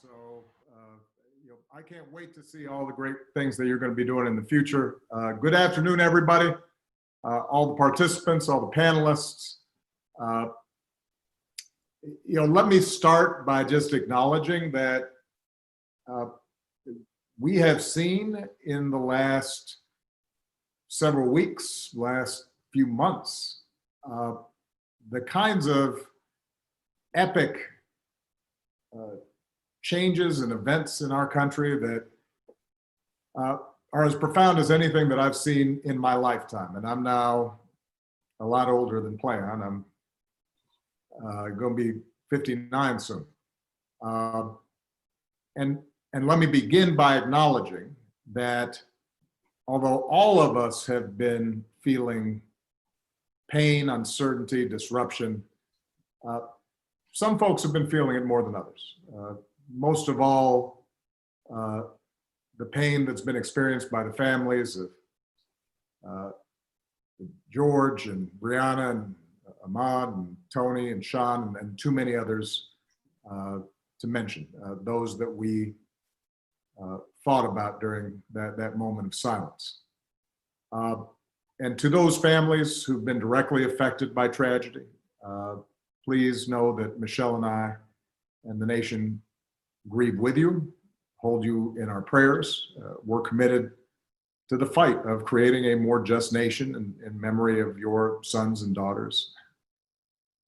So, I can't wait to see all the great things that you're going to be doing in the future. Good afternoon, everybody, all the participants, all the panelists. Uh, Let me start by just acknowledging that uh, we have seen in the last several weeks, last few months, the kinds of epic changes and events in our country that are as profound as anything that I've seen in my lifetime. And I'm now a lot older than Playon. I'm going to be 59 soon. And let me begin by acknowledging that although all of us have been feeling pain, uncertainty, disruption, some folks have been feeling it more than others. Most of all, the pain that's been experienced by the families of George and Brianna and Ahmad and Tony and Sean and too many others to mention, those that we thought about during that moment of silence. And to those families who've been directly affected by tragedy, please know that Michelle and I and the nation grieve with you, hold you in our prayers. We're committed to the fight of creating a more just nation in memory of your sons and daughters.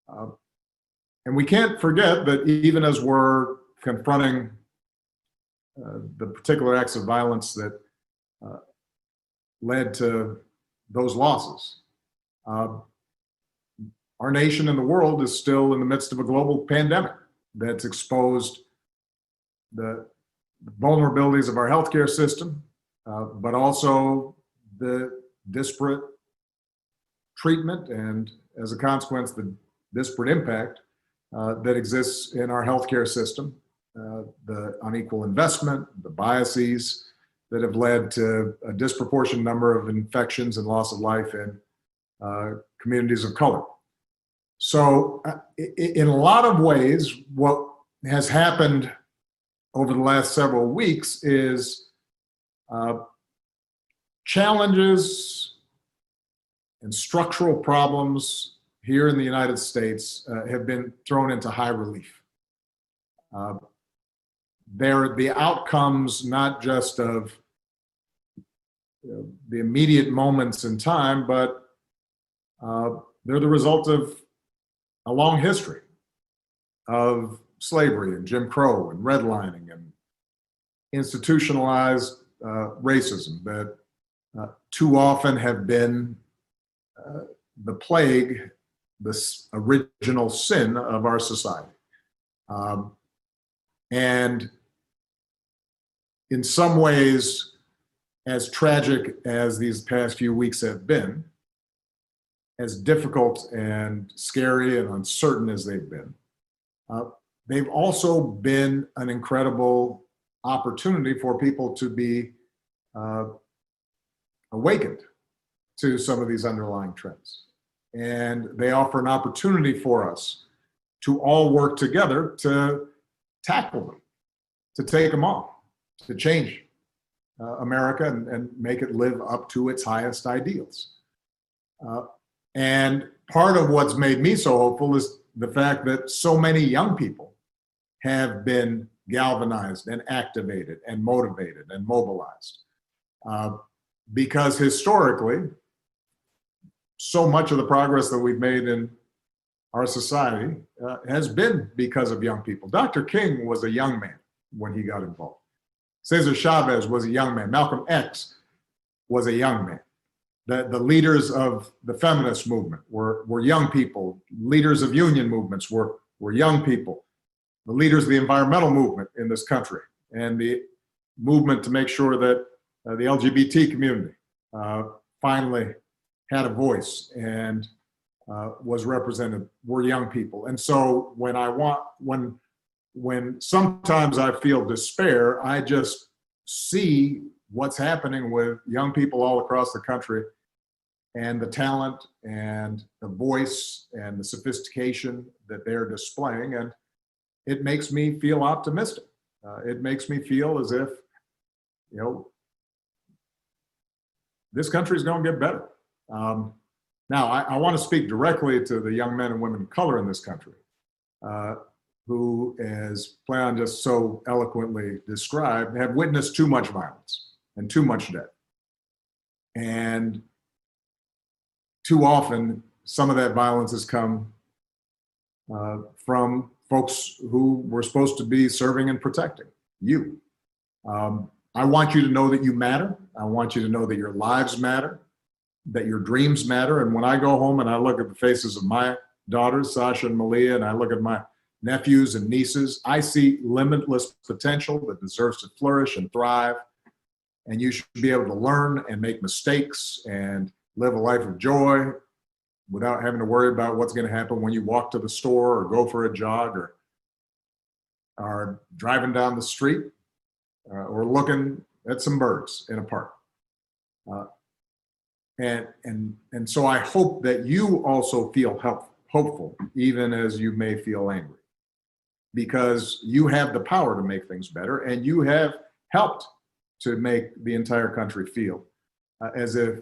And we can't forget that even as we're confronting the particular acts of violence that led to those losses, our nation and the world is still in the midst of a global pandemic that's exposed the vulnerabilities of our healthcare system, but also the disparate treatment and, as a consequence, the disparate impact that exists in our healthcare system, the unequal investment, the biases that have led to a disproportionate number of infections and loss of life in communities of color. So in a lot of ways, what has happened over the last several weeks is challenges and structural problems here in the United States have been thrown into high relief. They're the outcomes not just of the immediate moments in time, but they're the result of a long history of slavery and Jim Crow and redlining and institutionalized racism that too often have been the plague, this original sin of our society. And in some ways, as tragic as these past few weeks have been, as difficult and scary and uncertain as they've been, they've also been an incredible opportunity for people to be awakened to some of these underlying trends. And they offer an opportunity for us to all work together to tackle them, to take them on, to change America and make it live up to its highest ideals. And part of what's made me so hopeful is the fact that so many young people have been galvanized and activated and motivated and mobilized. Because historically, so much of the progress that we've made in our society has been because of young people. Dr. King was a young man when he got involved. Cesar Chavez was a young man. Malcolm X was a young man. The leaders of the feminist movement were young people. Leaders of union movements were young people. The leaders of the environmental movement in this country and the movement to make sure that the LGBT community finally had a voice and was represented were young people. And so when sometimes I feel despair, I just see what's happening with young people all across the country and the talent and the voice and the sophistication that they're displaying. And it makes me feel optimistic It makes me feel as if, this country is going to get better. Now, I want to speak directly to the young men and women of color in this country, who, as Playon just so eloquently described, have witnessed too much violence and too much death. And too often, some of that violence has come from folks who were supposed to be serving and protecting you. I want you to know that you matter. I want you to know that your lives matter, that your dreams matter. And when I go home and I look at the faces of my daughters, Sasha and Malia, and I look at my nephews and nieces, I see limitless potential that deserves to flourish and thrive. And you should be able to learn and make mistakes and live a life of joy without having to worry about what's going to happen when you walk to the store or go for a jog or are driving down the street or looking at some birds in a park. And so I hope that you also feel hopeful, even as you may feel angry, because you have the power to make things better, and you have helped to make the entire country feel as if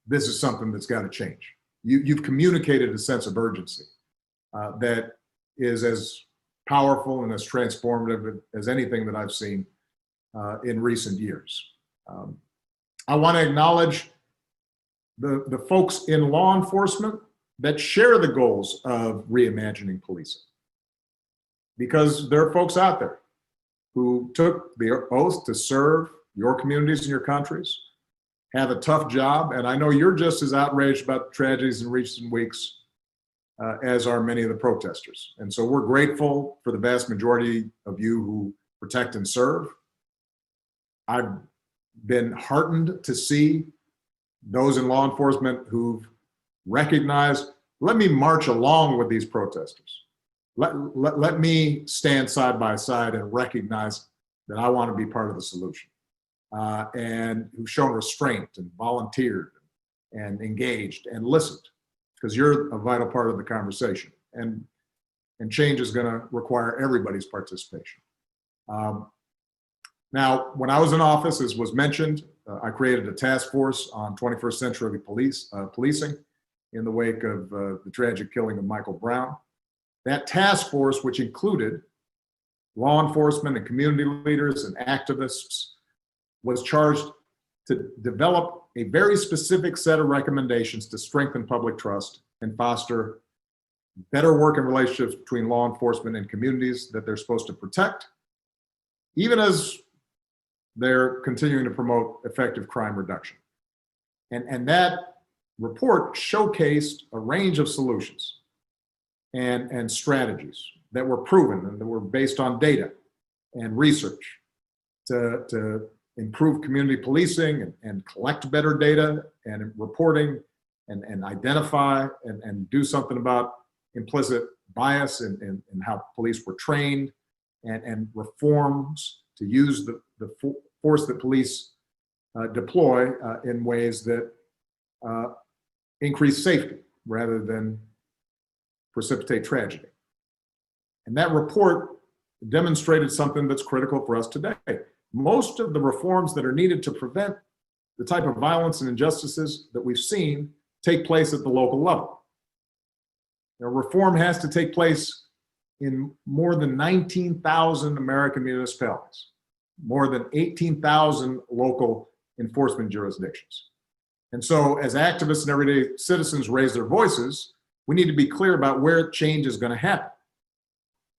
this is something that's got to change. You've communicated a sense of urgency that is as powerful and as transformative as anything that I've seen in recent years. I want to acknowledge the folks in law enforcement that share the goals of reimagining policing, because there are folks out there who took the oath to serve your communities and your countries, have a tough job, and I know you're just as outraged about the tragedies in recent weeks as are many of the protesters. And so we're grateful for the vast majority of you who protect and serve. I've been heartened to see those in law enforcement who've recognized, let me march along with these protesters. Let me stand side by side and recognize that I want to be part of the solution. And who've shown restraint and volunteered and engaged and listened, because you're a vital part of the conversation. And change is going to require everybody's participation. Now, when I was in office, as was mentioned, I created a task force on 21st century policing in the wake of the tragic killing of Michael Brown. That task force, which included law enforcement and community leaders and activists, was charged to develop a very specific set of recommendations to strengthen public trust and foster better working relationships between law enforcement and communities that they're supposed to protect, even as they're continuing to promote effective crime reduction. And that report showcased a range of solutions and strategies that were proven and that were based on data and research to improve community policing and collect better data and reporting and identify and do something about implicit bias in how police were trained and reforms to use the force that police deploy in ways that increase safety rather than precipitate tragedy. And that report demonstrated something that's critical for us today. Most of the reforms that are needed to prevent the type of violence and injustices that we've seen take place at the local level. Now, reform has to take place in more than 19,000 American municipalities, more than 18,000 local enforcement jurisdictions. And so as activists and everyday citizens raise their voices, we need to be clear about where change is going to happen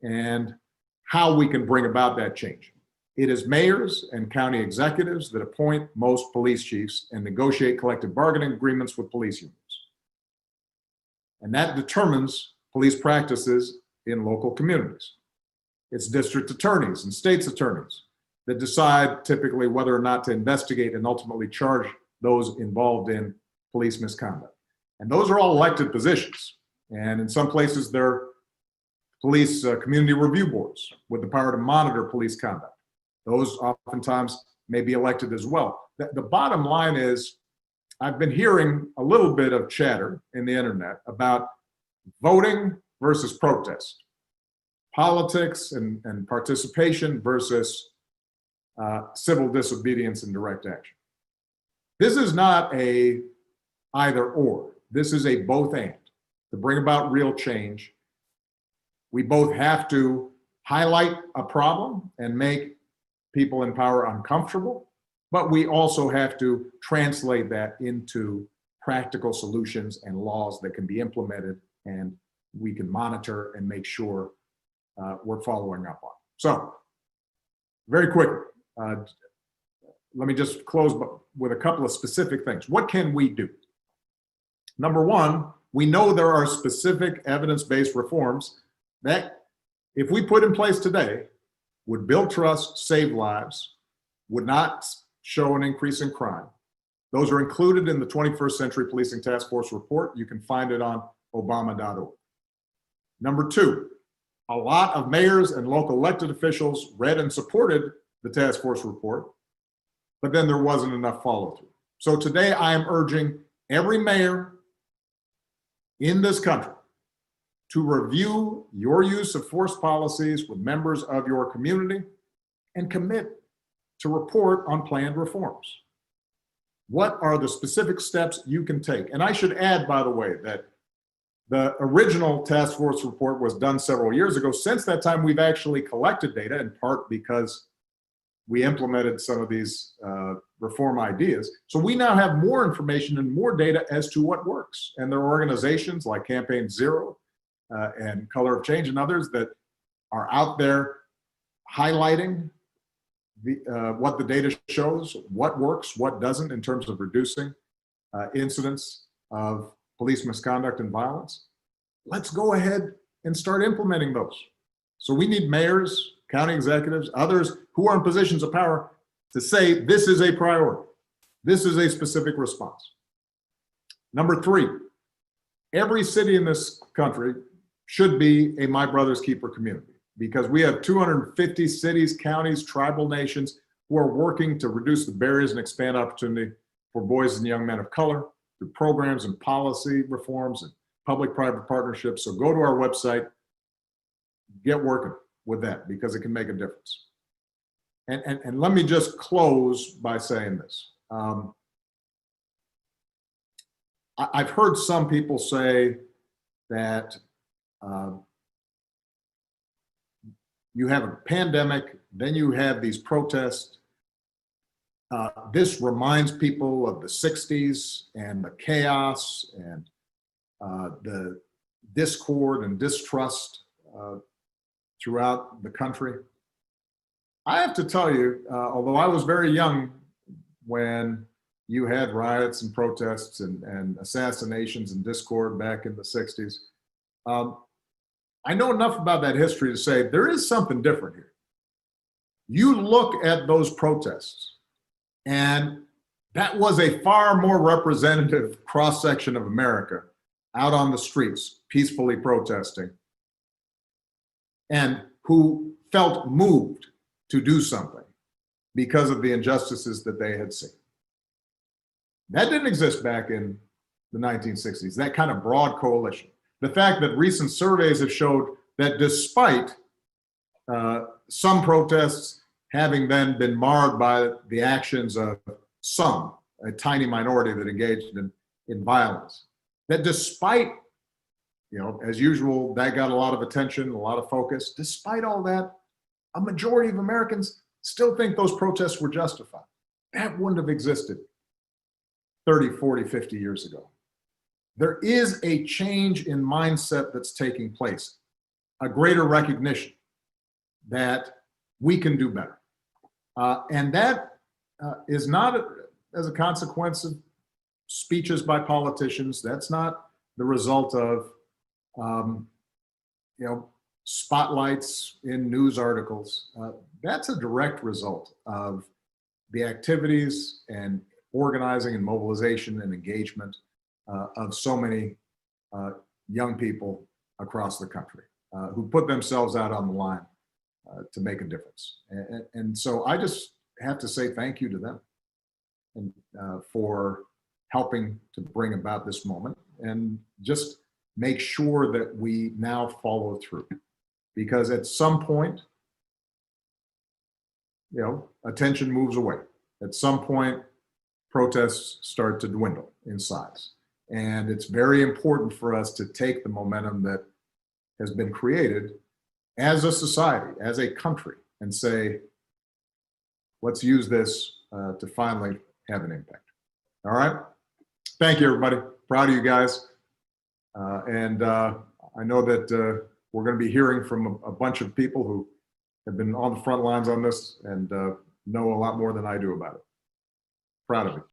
and how we can bring about that change. It is mayors and county executives that appoint most police chiefs and negotiate collective bargaining agreements with police unions. And that determines police practices in local communities. It's district attorneys and state's attorneys that decide typically whether or not to investigate and ultimately charge those involved in police misconduct. And those are all elected positions. And in some places, they're police community review boards with the power to monitor police conduct. Those oftentimes may be elected as well. The bottom line is, I've been hearing a little bit of chatter in the internet about voting versus protest, politics and participation versus civil disobedience and direct action. This is not a either or. This is a both and. To bring about real change, we both have to highlight a problem and make people in power uncomfortable, but we also have to translate that into practical solutions and laws that can be implemented and we can monitor and make sure we're following up on. So, very quickly, let me just close with a couple of specific things. What can we do? Number one, we know there are specific evidence-based reforms that, if we put in place today, would build trust, save lives, would not show an increase in crime. Those are included in the 21st Century Policing Task Force report. You can find it on obama.org. Number two, a lot of mayors and local elected officials read and supported the task force report, but then there wasn't enough follow-through. So today I am urging every mayor in this country to review your use of force policies with members of your community and commit to report on planned reforms. What are the specific steps you can take? And I should add, by the way, that the original task force report was done several years ago. Since that time, we've actually collected data, in part because we implemented some of these reform ideas. So we now have more information and more data as to what works. And there are organizations like Campaign Zero and Color of Change and others that are out there highlighting what the data shows, what works, what doesn't in terms of reducing incidents of police misconduct and violence. Let's go ahead and start implementing those. So we need mayors, county executives, others who are in positions of power to say this is a priority. This is a specific response. Number three, every city in this country should be a My Brother's Keeper community, because we have 250 cities, counties, tribal nations who are working to reduce the barriers and expand opportunity for boys and young men of color through programs and policy reforms and public-private partnerships. So go to our website, get working with that, because it can make a difference. And let me just close by saying this. I've heard some people say that you have a pandemic, then you have these protests. This reminds people of the 60s and the chaos and the discord and distrust throughout the country. I have to tell you, although I was very young when you had riots and protests and assassinations and discord back in the 60s, I know enough about that history to say there is something different here. You look at those protests, and that was a far more representative cross-section of America out on the streets, peacefully protesting, and who felt moved to do something because of the injustices that they had seen. That didn't exist back in the 1960s, that kind of broad coalition. The fact that recent surveys have showed that despite some protests having then been marred by the actions of a tiny minority that engaged in violence, that despite, as usual, that got a lot of attention, a lot of focus, despite all that, a majority of Americans still think those protests were justified. That wouldn't have existed 30, 40, 50 years ago. There is a change in mindset that's taking place, a greater recognition that we can do better. And that is not as a consequence of speeches by politicians. That's not the result of, spotlights in news articles. That's a direct result of the activities and organizing and mobilization and engagement of so many young people across the country who put themselves out on the line to make a difference. And so I just have to say thank you to them and for helping to bring about this moment, and just make sure that we now follow through. because at some point, attention moves away. At some point, protests start to dwindle in size. And it's very important for us to take the momentum that has been created as a society, as a country, and say, let's use this to finally have an impact. All right. Thank you, everybody. Proud of you guys. And I know that we're going to be hearing from a bunch of people who have been on the front lines on this and know a lot more than I do about it. Proud of you.